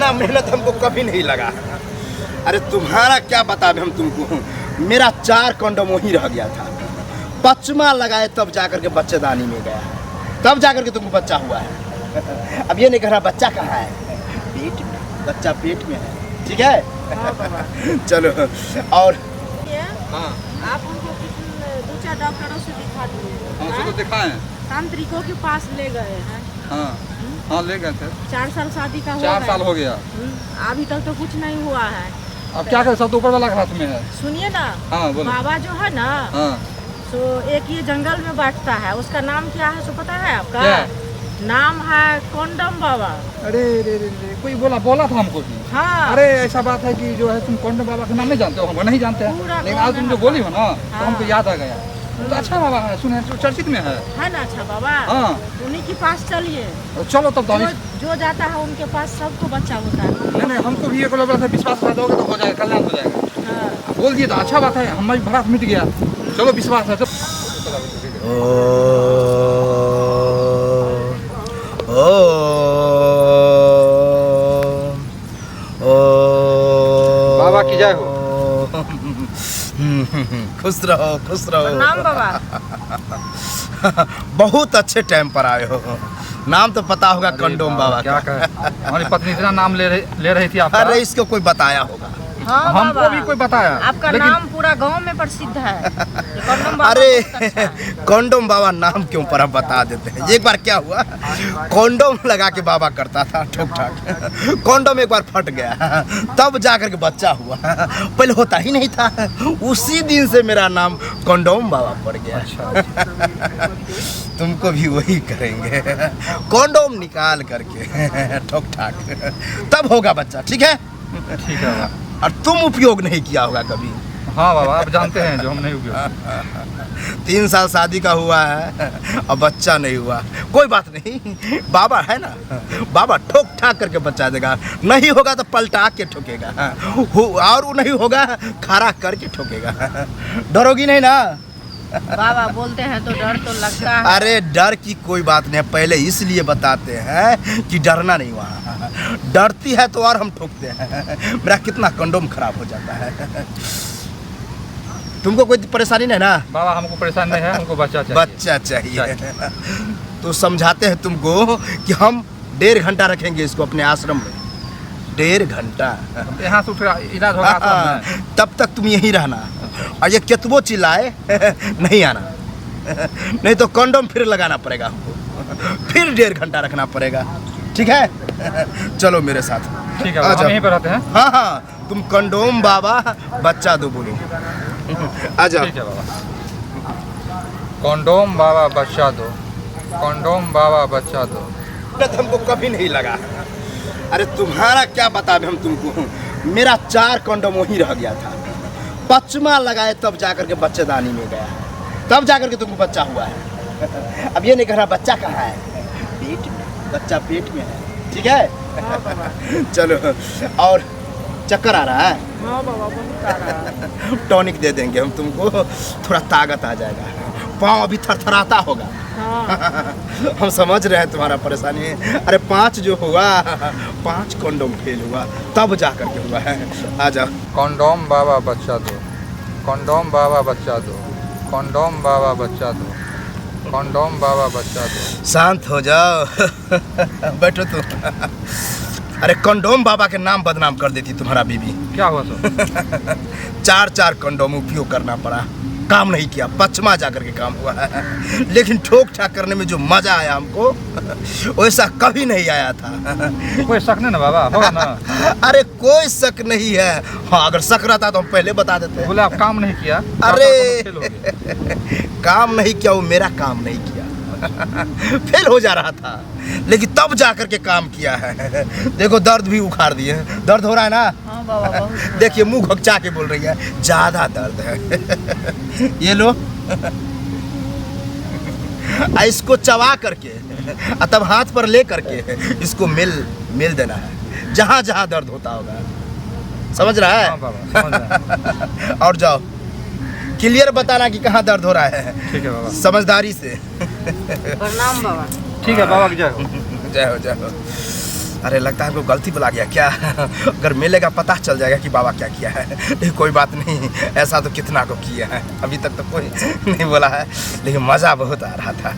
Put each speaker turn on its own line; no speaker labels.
इतना मेहनत हमको कभी नहीं लगा। अरे तुम्हारा क्या बता हम तुमको, मेरा 4 कंडोम वहीं रह गया था। 5वां लगाए तब जाकर के बच्चेदानी में गया, तब जाकर के तुमको बच्चा हुआ है। अब ये नहीं कह रहा बच्चा कहाँ है, पेट में, बच्चा पेट में है। ठीक है। चलो और
हाँ,
आप उनको 2-4 डॉक्टरों से दिखा दिए।
उसको दिखाएं।
तांत्रिकों के पास ले गए हैं।
हाँ हाँ, ले गए थे।
4 साल शादी का
4 साल हो गया।
अभी तक तो कुछ नहीं हुआ है।
अब क्या करें, सब तो ऊपर वाला के हाथ में है।
सुनिए ना,
हाँ बोलो।
बाबा जो है ना,
हाँ
तो एक ये जंगल में बैठता है, उसका नाम क्या है सो पता है आपका?
क्या?
नाम है कंडम बाबा।
अरे रे रे रे, कोई बोला था हमको भी।
हाँ।
अरे ऐसा बात है कि जो है तुम कंडम बाबा का नाम नहीं जानते हो, हम नहीं जानते हैं,
पूरा
लेकिन आज तुम जो बोली हो ना तो
हाँ।
हमको याद आ गया। तो अच्छा बाबा है, सुने तो चर्चित में है
ना अच्छा बाबा।
हाँ।
उन्हीं के पास चलिए।
तो चलो तब तो
जो जाता है उनके पास सबको बच्चा होता है।
नहीं, हमको भी एक बार विश्वास कर दोगे तो हो जाएगा, कल्याण हो जाएगा।
हाँ।
बोल दिए तो अच्छा बात है, हमारी भड़ास मिट गया। चलो विश्वास है। बाबा की जय हो।
खुश रहो, खुश रहो।
नाम बाबा।
बहुत अच्छे टाइम पर आए हो। नाम तो पता होगा कंडोम बाबा
क्या
का।
कहे, हमारी पत्नी इतना नाम ले रही थी आपका।
अरे इसको कोई बताया होगा।
हाँ
हमको
बाबा।
भी कोई बताया,
आपका
लेकिन
नाम पूरा गांव में प्रसिद्ध है। ये कंडोम बाबा
अरे
बहुत अच्छा है।
कंडोम बाबा नाम क्यों पर हम बता देते हैं। एक बार क्या हुआ, कंडोम लगा के बाबा करता था ठोक ठाक, कंडोम एक बार फट गया, तब जाकर के बच्चा हुआ। पहले होता ही नहीं था। उसी दिन से मेरा नाम कंडोम बाबा पड़ गया।
अच्छा।
तुमको भी वही करेंगे, कंडोम निकाल करके ठोक ठाक, तब होगा बच्चा। ठीक है।
ठीक है बाबा।
और तुम उपयोग नहीं किया होगा कभी।
हाँ बाबा, आप जानते हैं जो हम नहीं उपयोग।
3 साल शादी का हुआ है और बच्चा नहीं हुआ, कोई बात नहीं, बाबा है ना, बाबा ठोक ठाक करके बच्चा देगा। नहीं होगा तो पलटा के ठोकेगा, और वो नहीं होगा खड़ा करके ठोकेगा। डरोगी नहीं ना?
बाबा बोलते हैं तो डर तो लगता है।
अरे डर की कोई बात नहीं, पहले इसलिए बताते हैं कि डरना नहीं। वहाँ डरती है तो और हम ठोकते हैं। मेरा कितना कंडोम खराब हो जाता है। तुमको कोई परेशानी नहीं ना?
बाबा हमको परेशान नहीं है, हमको बच्चा चाहिए।
बच्चा चाहिए। तो समझाते हैं तुमको कि हम 1.5 घंटा रखेंगे इसको अपने आश्रम में। 1.5 घंटा
यहाँ से उठ इलाज होगा आश्रम में।
तब तक तुम यहीं रहना, और ये केतबो चिल्लाए नहीं आना, नहीं तो कंडोम फिर लगाना पड़ेगा हमको, फिर 1.5 घंटा रखना पड़ेगा। ठीक है। चलो मेरे साथ।
ठीक है, हम यहीं पर रहते हैं।
हाँ हाँ, तुम कंडोम बाबा बच्चा दो बोलो। आ जाओ।
ठीक है बाबा। कंडोम बाबा बच्चा दो, कंडोम बाबा बच्चा दो।
हमको कभी नहीं लगा। अरे तुम्हारा क्या बता हम तुमको, मेरा 4 कंडोम वहीं रह गया था। 5वां लगाए तब जाकर के बच्चेदानी में गया, तब जाकर के तुमको बच्चा हुआ है। अब ये नहीं कह रहा बच्चा कहाँ है, पेट में, बच्चा पेट में है। ठीक है। चलो और चक्कर आ रहा है?
हाँ बाबा बहुत आ रहा है।
टॉनिक दे देंगे हम तुमको, थोड़ा ताकत आ जाएगा। पाँव अभी थरथराता होगा।
हाँ।
हम समझ रहे हैं तुम्हारा परेशानी। अरे 5 जो हुआ, 5 कंडोम फेल हुआ, तब जा करके हुआ है। आ जाओ।
कंडोम बाबा बच्चा दो, कंडोम बाबा बच्चा दो, कंडोम बाबा बच्चा दो, कंडोम बाबा बच्चा दो।
शांत हो जाओ। बैठो तुम। अरे कंडोम बाबा के नाम बदनाम कर देती तुम्हारा बीबी।
क्या हुआ तो?
4 कंडोम उपयोग करना पड़ा, काम नहीं किया। 5वां जाकर के काम हुआ है, लेकिन ठोक ठाक करने में जो मजा आया हमको, वैसा कभी नहीं आया था।
कोई शक नहीं ना बाबा, होगा ना?
अरे कोई शक नहीं है। हाँ, अगर शक रहता तो हम पहले बता देते।
बोले आप काम नहीं किया।
अरे काम नहीं किया, वो मेरा काम नहीं किया। फेल हो जा रहा था, लेकिन तब जाकर के काम किया है। देखो दर्द भी उखाड़ दिए। दर्द हो रहा है ना?
हाँ बाबा बहुत।
देखिए मुंह घकचा के बोल रही है, ज्यादा दर्द है। ये लो। इसको चबा करके तब हाथ पर ले करके इसको मिल देना है, जहां जहां दर्द होता होगा। समझ रहा है?
हाँ बाबा समझ रहा है।
और जाओ, क्लियर बताना कि कहाँ दर्द हो रहा है।
ठीक है बाबा।
समझदारी से।
प्रणाम बाबा।
ठीक है बाबा की जय हो।
जय हो, जय हो। अरे लगता है हमको गलती बुला गया क्या? अगर मिलेगा पता चल जाएगा कि बाबा क्या किया है। लेकिन कोई बात नहीं, ऐसा तो कितना को किया है, अभी तक तो कोई नहीं बोला है, लेकिन मज़ा बहुत आ रहा था।